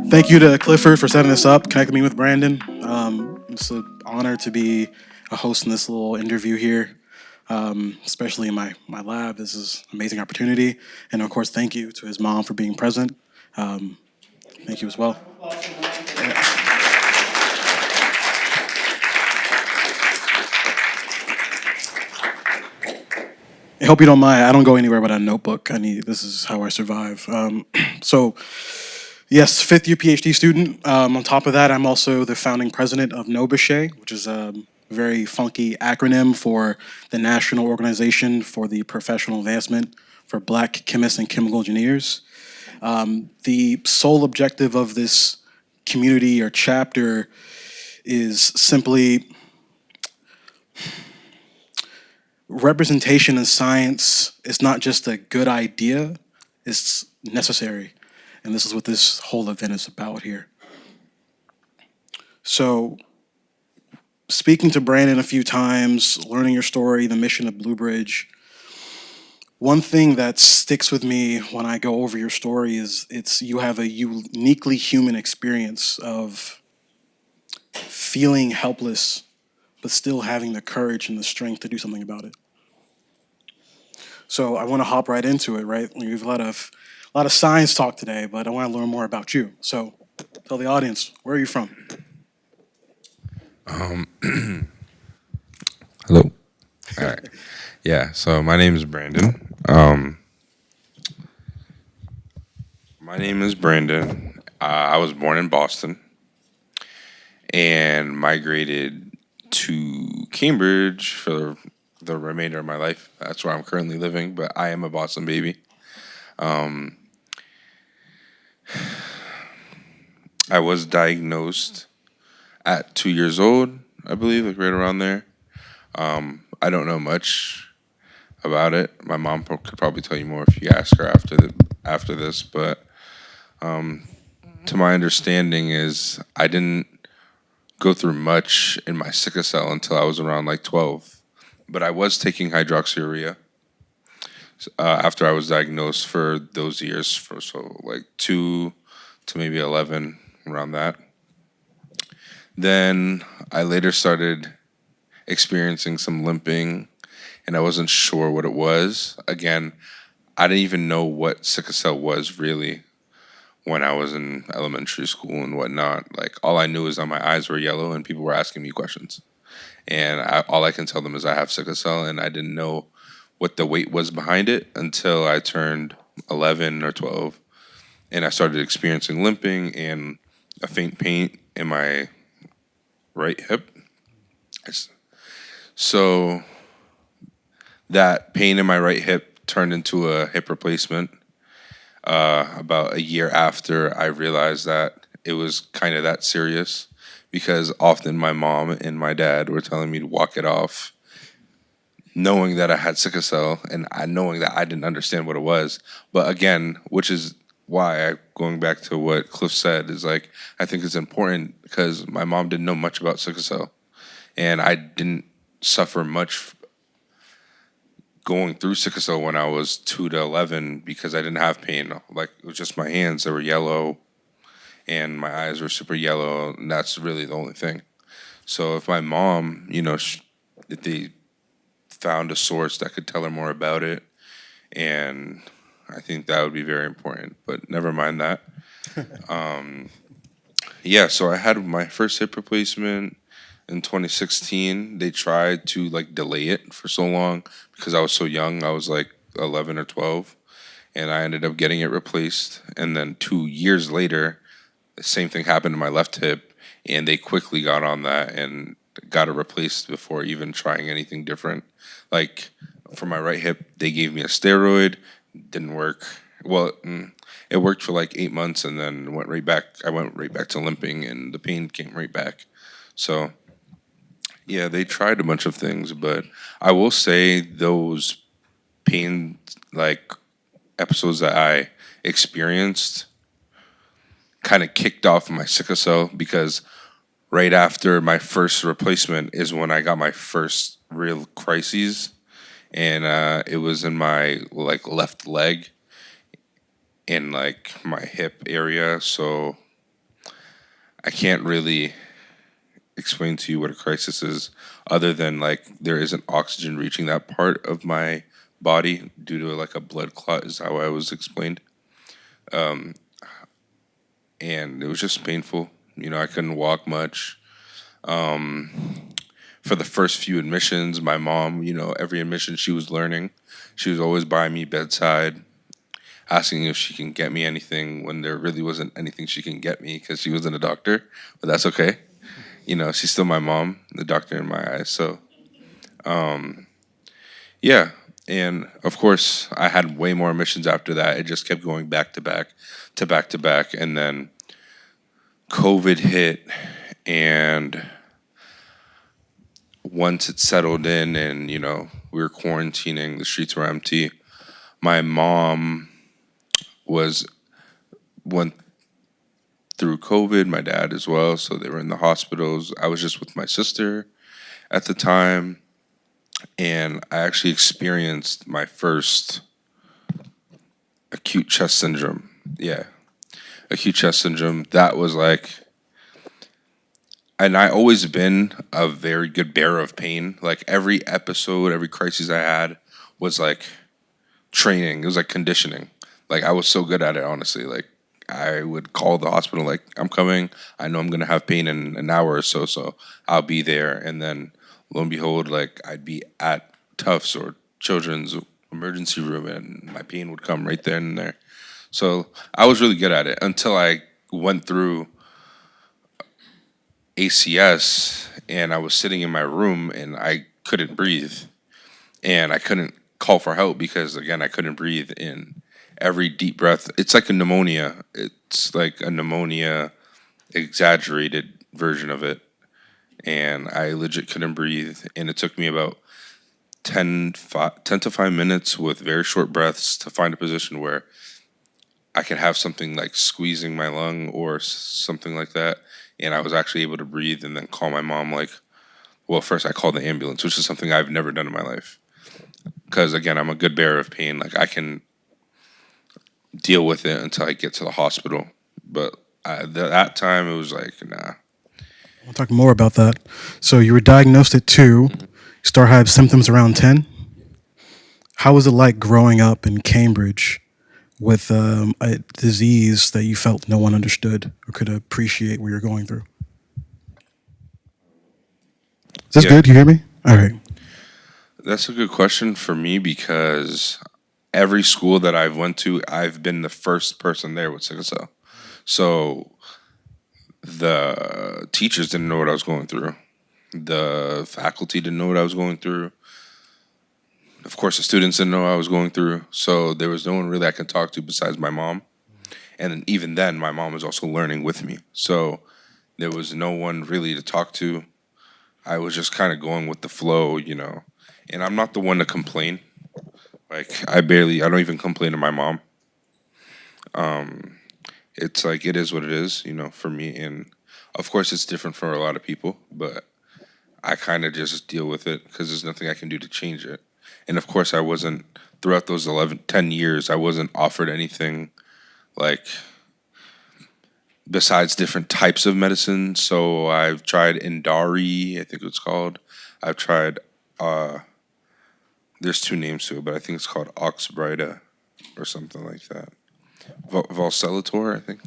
Thank you to Clifford for setting this up, connecting me with Branden. It's an honor to be a host in this little interview here, especially in my lab. This is an amazing opportunity. And of course, thank you to his mom for being present. Um, Thank you as well. I hope you don't mind. I don't go anywhere without a notebook. This is how I survive. So, yes, fifth year PhD student. On top of that, I'm also the founding president of NOBICHE, which is a very funky acronym for the National Organization for the Professional Advancement for Black Chemists and Chemical Engineers. The sole objective of this community or chapter is simply representation in science is not just a good idea, it's necessary. And this is what this whole event is about here. So, speaking to Branden a few times, learning your story, the mission of Blue Bridge, one thing that sticks with me when I go over your story is you have a uniquely human experience of feeling helpless, but still having the courage and the strength to do something about it. So I want to hop right into it, right? We have a lot of science talk today, but I want to learn more about you. So tell the audience, where are you from? Hello. All right. Yeah. So my name is Branden. My name is Branden. I was born in Boston and migrated to Cambridge for the remainder of my life. That's where I'm currently living, but I am a Boston baby. I was diagnosed at 2 years old, I believe, like right around there. I don't know much about it. My mom could probably tell you more if you ask her after this, but to my understanding is I didn't go through much in my sickle cell until I was around like 12. But I was taking hydroxyurea after I was diagnosed for those years, for so like 2 to maybe 11, around that. Then I later started experiencing some limping, and I wasn't sure what it was. Again, I didn't even know what sickle cell was really when I was in elementary school and whatnot. Like all I knew is that my eyes were yellow and people were asking me questions. And all I can tell them is I have sickle cell, and I didn't know what the weight was behind it until I turned 11 or 12, and I started experiencing limping and a faint pain in my right hip. So that pain in my right hip turned into a hip replacement about a year after I realized that it was kind of that serious, because often my mom and my dad were telling me to walk it off, knowing that I had sickle cell and knowing that I didn't understand what it was. But again, which is why going back to what Cliff said, is like I think it's important because my mom didn't know much about sickle cell, and I didn't suffer much going through sickle cell when I was 2 to 11 because I didn't have pain. Like it was just my hands that were yellow and my eyes were super yellow, and that's really the only thing. So if my mom, if they found a source that could tell her more about it, and I think that would be very important. But never mind that. Yeah, so I had my first hip replacement in 2016. They tried to like delay it for so long because I was so young. I was like 11 or 12, and I ended up getting it replaced. And then 2 years later, the same thing happened to my left hip, and they quickly got on that and got it replaced before even trying anything different. Like for my right hip, they gave me a steroid, didn't work. Well, it worked for like 8 months, and then went right back. I went right back to limping, and the pain came right back. So yeah, they tried a bunch of things, but I will say those pain like episodes that I experienced kind of kicked off my sickle cell, because right after my first replacement is when I got my first real crises, and it was in my left leg, in like my hip area. So I can't really explain to you what a crisis is, other than like there isn't oxygen reaching that part of my body due to like a blood clot, is how I was explained. And it was just painful. I couldn't walk much. For the first few admissions, my mom, every admission she was learning. She was always by me bedside, asking if she can get me anything when there really wasn't anything she can get me because she wasn't a doctor. But that's okay. She's still my mom, the doctor in my eyes. So, yeah. And of course, I had way more admissions after that. It just kept going back to back to back to back. And then COVID hit, and once it settled in and, we were quarantining, the streets were empty. My mom was went through COVID, my dad as well, so they were in the hospitals. I was just with my sister at the time, and I actually experienced my first acute chest syndrome. Yeah, acute chest syndrome. That was like, and I always been a very good bearer of pain. Like every episode, every crisis I had was like training. It was like conditioning. Like I was so good at it, honestly. Like I would call the hospital, like I'm coming. I know I'm gonna have pain in an hour or so, so I'll be there. And then lo and behold, like I'd be at Tufts or Children's emergency room, and my pain would come right there and there. So I was really good at it until I went through ACS, and I was sitting in my room and I couldn't breathe, and I couldn't call for help because again I couldn't breathe in. Every deep breath, it's like a pneumonia. It's like a pneumonia exaggerated version of it, and I legit couldn't breathe. And it took me about 10 to 5 minutes with very short breaths to find a position where I could have something like squeezing my lung or something like that, and I was actually able to breathe and then call my mom. Like, well, first I called the ambulance, which is something I've never done in my life. Because again, I'm a good bearer of pain. Like I can deal with it until I get to the hospital. But that time, it was like, nah. We'll talk more about that. So you were diagnosed at 2. You start having symptoms around 10. How was it like growing up in Cambridge with a disease that you felt no one understood or could appreciate what you're going through? Is this Yeah, good? You hear me? All right. that's a good question for me because every school that I've went to, I've been the first person there with sickle cell. So the teachers didn't know what I was going through. The faculty didn't know what I was going through. Of course, the students didn't know what I was going through. So there was no one really I could talk to besides my mom. And even then, my mom was also learning with me. So there was no one really to talk to. I was just kind of going with the flow. And I'm not the one to complain. Like, I don't even complain to my mom. It's like, it is what it is, for me. And of course, it's different for a lot of people, but I kind of just deal with it because there's nothing I can do to change it. And of course, I wasn't, throughout those 10 years, I wasn't offered anything like besides different types of medicine. So I've tried Indari, I think it's called. I've tried, there's two names to it, but I think it's called Oxbrida or something like that. Valcelator, I think.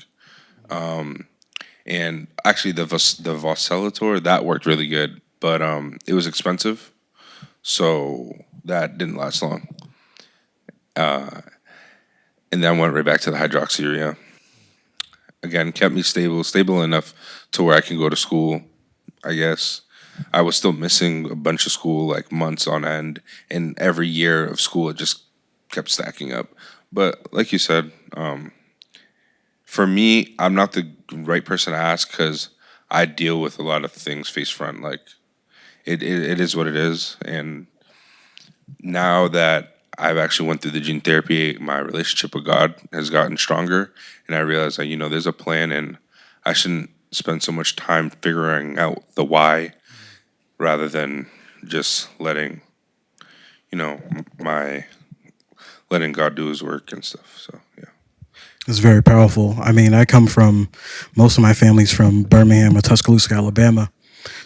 And actually, the Valcelator, that worked really good, but it was expensive, so that didn't last long. And then went right back to the hydroxyurea. Again, kept me stable enough to where I can go to school, I guess. I was still missing a bunch of school, like months on end, and every year of school, it just kept stacking up. But like you said, for me, I'm not the right person to ask because I deal with a lot of things face front. Like it is what it is, and now that I've actually went through the gene therapy, my relationship with God has gotten stronger, and I realize that there's a plan, and I shouldn't spend so much time figuring out the why rather than just letting my letting God do His work and stuff. So yeah. It's very powerful. I mean, I come from, most of my family's from Birmingham or Tuscaloosa, Alabama.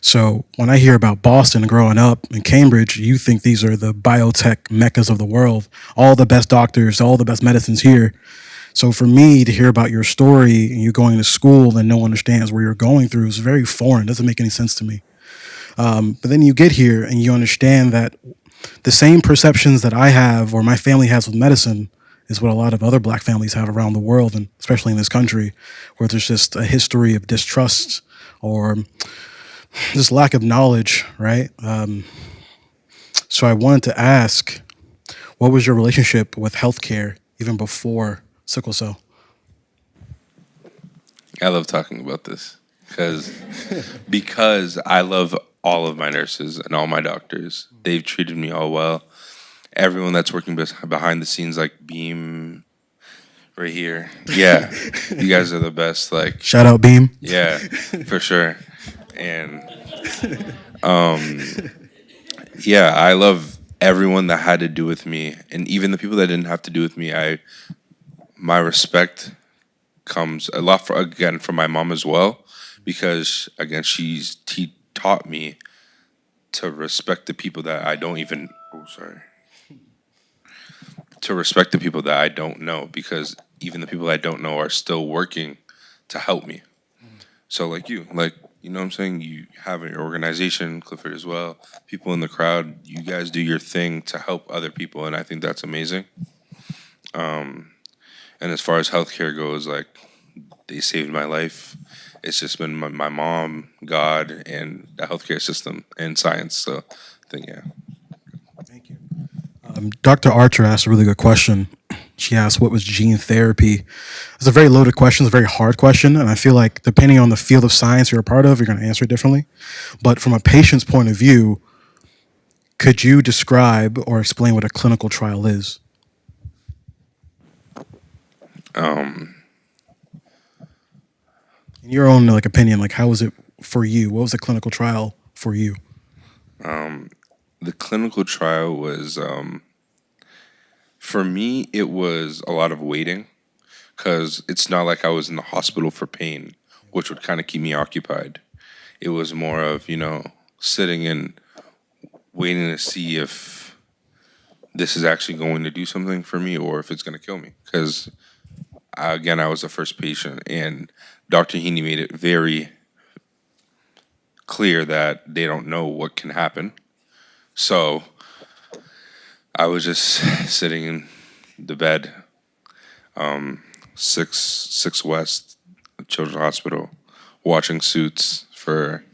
So when I hear about Boston growing up in Cambridge, you think these are the biotech meccas of the world, all the best doctors, all the best medicines here. So for me to hear about your story and you going to school and no one understands where you're going through is very foreign. It doesn't make any sense to me. But then you get here and you understand that the same perceptions that I have or my family has with medicine is what a lot of other black families have around the world, and especially in this country, where there's just a history of distrust or just lack of knowledge, right? So I wanted to ask, what was your relationship with healthcare even before sickle cell? I love talking about this because I love all of my nurses and all my doctors. They've treated me all well. Everyone that's working behind the scenes, like Beam right here. Yeah, you guys are the best. Like, Shout out Beam. yeah, for sure. And yeah, I love everyone that had to do with me, and even the people that didn't have to do with me. My respect comes a lot for again from my mom as well, because again she taught me to respect the people that I don't even. Oh, sorry. To respect the people that I don't know, because even the people I don't know are still working to help me. So like you know what I'm saying? You have your organization, Clifford as well, people in the crowd, you guys do your thing to help other people, and I think that's amazing. And as far as healthcare goes, like they saved my life. It's just been my mom, God, and the healthcare system and science. So I think yeah. Thank you. Dr. Archer asked a really good question. She asked, what was gene therapy? It's a very loaded question. It's a very hard question. And I feel like depending on the field of science you're a part of, you're going to answer it differently. But from a patient's point of view, could you describe or explain what a clinical trial is? In your own like opinion, like how was it for you? What was a clinical trial for you? The clinical trial was for me. It was a lot of waiting because it's not like I was in the hospital for pain, which would kind of keep me occupied. It was more of sitting and waiting to see if this is actually going to do something for me or if it's going to kill me. Because again, I was the first patient, and Dr. Heaney made it very clear that they don't know what can happen. So I was just sitting in the bed, six West Children's Hospital, watching Suits for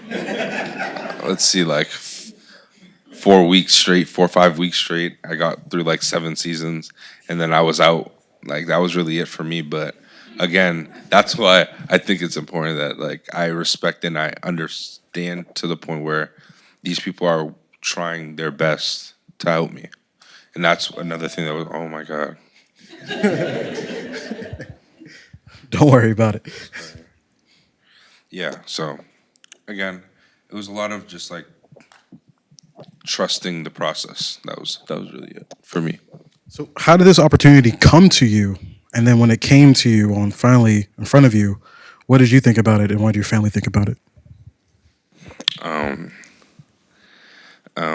let's see, like 4 weeks straight, 4 or 5 weeks straight. I got through like 7 seasons, and then I was out. Like that was really it for me. But again, that's why I think it's important that like I respect and I understand to the point where these people are trying their best to help me, and that's another thing that was oh my god. Don't worry about it. Yeah. So again, it was a lot of just like trusting the process. That was really it for me. So how did this opportunity come to you? And then when it came to you on finally in front of you, what did you think about it and what did your family think about it?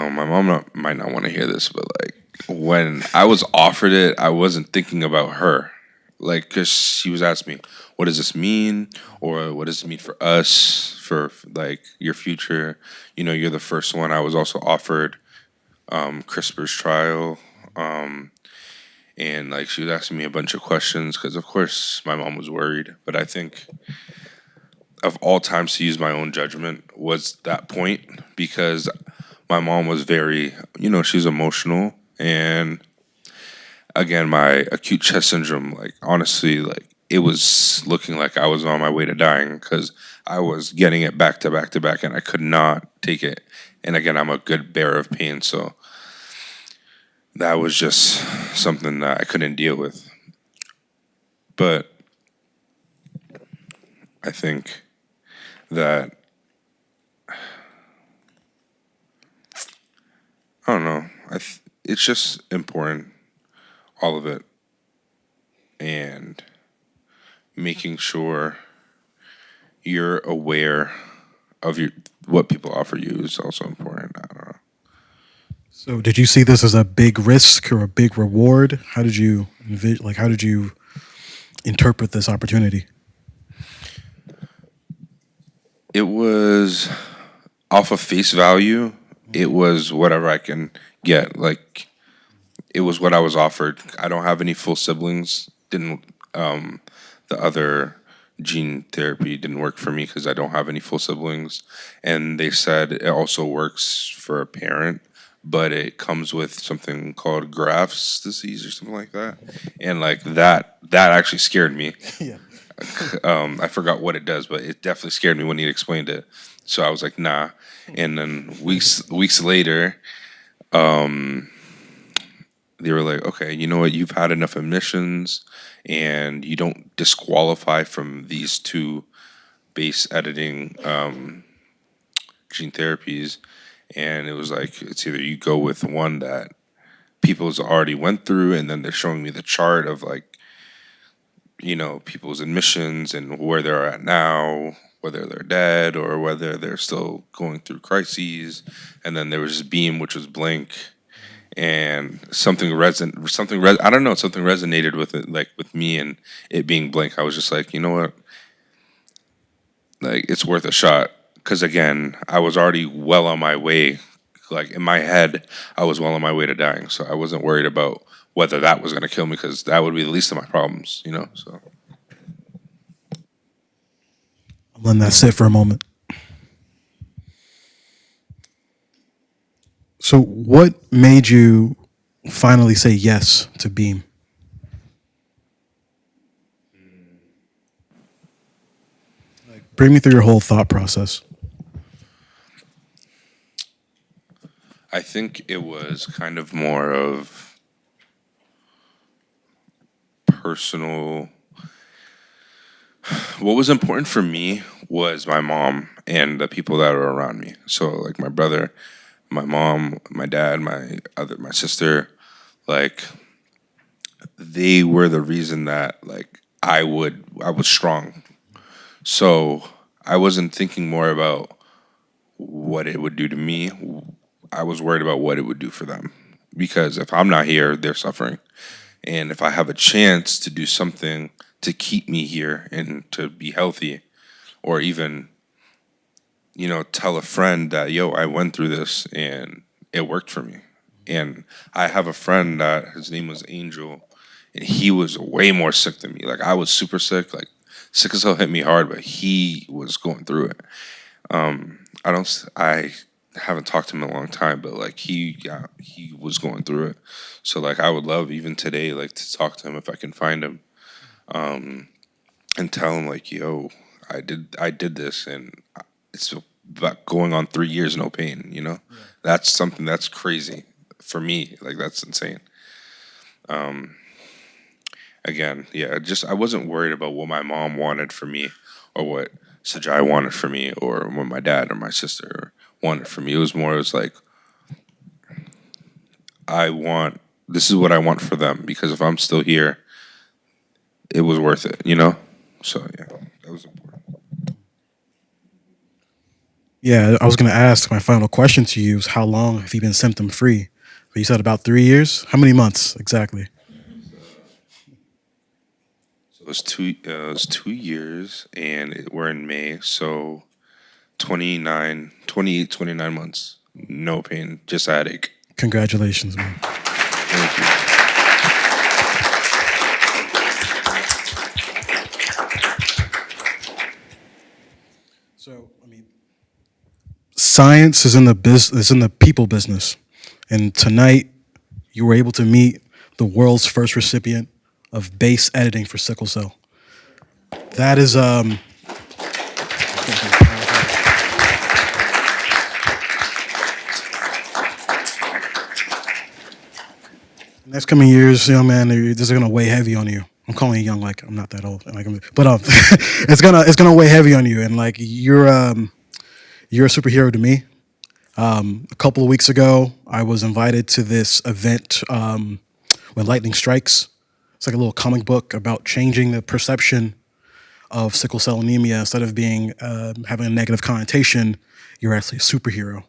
My mom might not want to hear this, but like when I was offered it, I wasn't thinking about her. Like, cause she was asking me, "What does this mean?" or "What does it mean for us, for like your future?" You're the first one. I was also offered CRISPR's trial, and like she was asking me a bunch of questions because, of course, my mom was worried. But I think of all times to use my own judgment was that point because my mom was very, she's emotional. And again, my acute chest syndrome, like honestly, like it was looking like I was on my way to dying because I was getting it back to back to back and I could not take it. And again, I'm a good bearer of pain. So that was just something that I couldn't deal with. But I think that, I don't know, it's just important, all of it. And making sure you're aware of your what people offer you is also important. I don't know. So, did you see this as a big risk or a big reward? How did you how did you interpret this opportunity? It was off of face value. It was whatever I can get. Like it was what I was offered. I don't have any full siblings. Didn't the other gene therapy didn't work for me because I don't have any full siblings. And they said it also works for a parent, but it comes with something called Graft's disease or something like that. And like that actually scared me. Yeah. I forgot what it does, but it definitely scared me when he explained it. So I was like, nah. And then weeks later, they were like, okay, you know what? You've had enough admissions, and you don't disqualify from these two base editing gene therapies. And it was like, it's either you go with one that people's already went through, and then they're showing me the chart of like, people's admissions and where they're at now, whether they're dead or whether they're still going through crises. And then there was Beam, which was blank, and I don't know, something resonated with it, like with me and it being blank. I was just like, you know what, like it's worth a shot. Because again, I was already well on my way. Like in my head, I was well on my way to dying, so I wasn't worried about whether that was going to kill me, because that would be the least of my problems. So I'm letting that sit for a moment. So, what made you finally say yes to Beam? Bring me through your whole thought process. I think it was kind of more of personal. What was important for me was my mom and the people that were around me. So like my brother, my mom, my dad, my sister, like they were the reason that like I was strong. So I wasn't thinking more about what it would do to me. I was worried about what it would do for them. Because if I'm not here, they're suffering. And if I have a chance to do something to keep me here and to be healthy, or even, tell a friend that, yo, I went through this and it worked for me. And I have a friend that his name was Angel, and he was way more sick than me. Like I was super sick, like sick as hell hit me hard, but he was going through it. I haven't talked to him in a long time, but like he was going through it. So like I would love even today like to talk to him if I can find him, and tell him like, yo, I did this, and it's about going on 3 years no pain. Yeah. That's something that's crazy for me. Like that's insane. Again, yeah, just I wasn't worried about what my mom wanted for me, or what Sajai wanted for me, or what my dad or my sister wanted for me. It was like, this is what I want for them, because if I'm still here, it was worth it. So yeah, that was important. Yeah, I was going to ask, my final question to you is, how long have you been symptom free? But you said about 3 years. How many months exactly? So it was 2 years, and we're in May, so 29 months, no pain, just a headache. Congratulations, man. Thank you. So, I mean, science is in the people business, and tonight you were able to meet the world's first recipient of base editing for sickle cell. That is next coming years, young man, this is gonna weigh heavy on you. I'm calling you young, like I'm not that old, but it's gonna weigh heavy on you, and like you're a superhero to me. A couple of weeks ago, I was invited to this event, when lightning strikes. It's like a little comic book about changing the perception of sickle cell anemia, instead of being having a negative connotation, you're actually a superhero.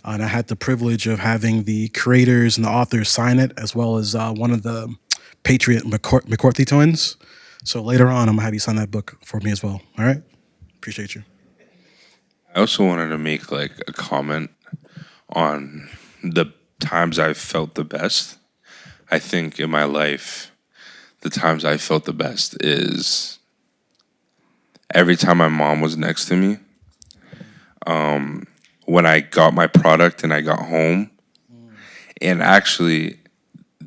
And I had the privilege of having the creators and the authors sign it, as well as one of the Patriot McCourthy twins. So later on, I'm gonna have you sign that book for me as well. All right? Appreciate you. I also wanted to make like a comment on the times I've felt the best. I think in my life, the times I felt the best is every time my mom was next to me. When I got my product and I got home, and actually,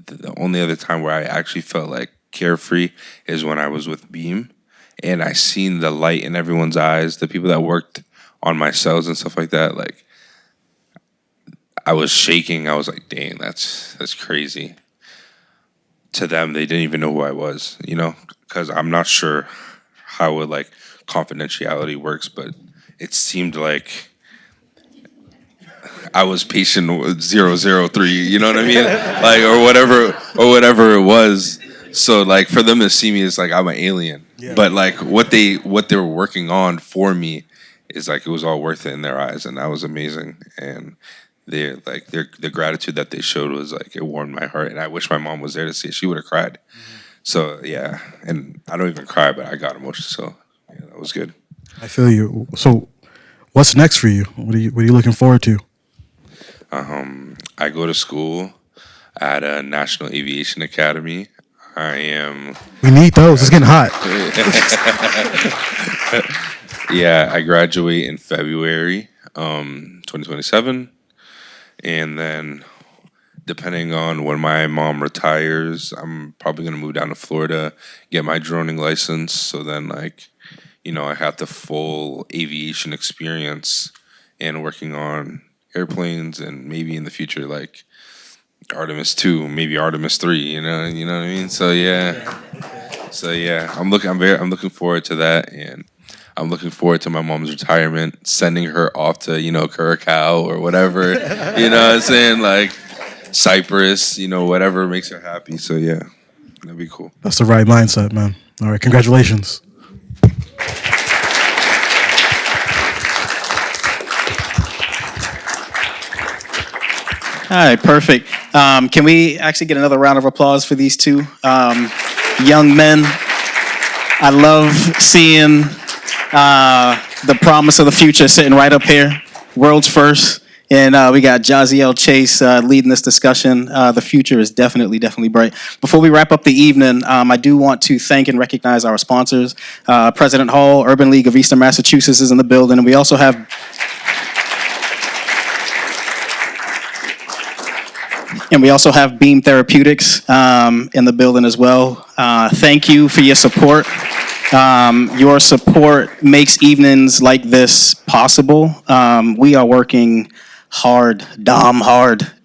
the only other time where I actually felt like carefree is when I was with Beam, and I seen the light in everyone's eyes, the people that worked on my cells and stuff like that. Like, I was shaking. I was like, "Dang, that's crazy." To them, they didn't even know who I was, because I'm not sure how it, like, confidentiality works, but it seemed like I was patient 003, you know what I mean? Like, or whatever it was. So like for them to see me, it's like I'm an alien. Yeah. But like what they were working on for me is like it was all worth it in their eyes, and that was amazing. And the gratitude that they showed was like it warmed my heart, and I wish my mom was there to see it. She would have cried. Mm-hmm. So yeah, and I don't even cry, but I got emotional. So yeah, that was good. I feel you. So what's next for you? What are you looking forward to? I go to school at a National Aviation Academy. We need those. It's getting hot. Yeah, I graduate in February, 2027, and then depending on when my mom retires, I'm probably gonna move down to Florida, get my droning license. So then, like, I have the full aviation experience and working on airplanes, and maybe in the future, like Artemis 2, maybe Artemis 3. You know what I mean. So yeah. I'm looking forward to that, and I'm looking forward to my mom's retirement, sending her off to Curacao or whatever. You know what I'm saying, like Cyprus, whatever makes her happy. So yeah, that'd be cool. That's the right mindset, man. All right, congratulations. All right, perfect. Can we actually get another round of applause for these two young men? I love seeing the promise of the future sitting right up here, world's first. And we got Jaziel Chase leading this discussion. The future is definitely bright. Before we wrap up the evening, I do want to thank and recognize our sponsors. President Hall, Urban League of Eastern Massachusetts is in the building, and we also have Beam Therapeutics in the building as well. Thank you for your support. Your support makes evenings like this possible. We are working hard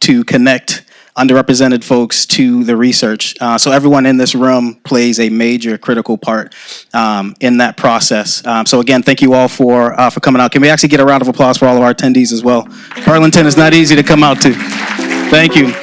to connect underrepresented folks to the research. So everyone in this room plays a major critical part in that process. So again, thank you all for coming out. Can we actually get a round of applause for all of our attendees as well? Burlington is not easy to come out to. Thank you.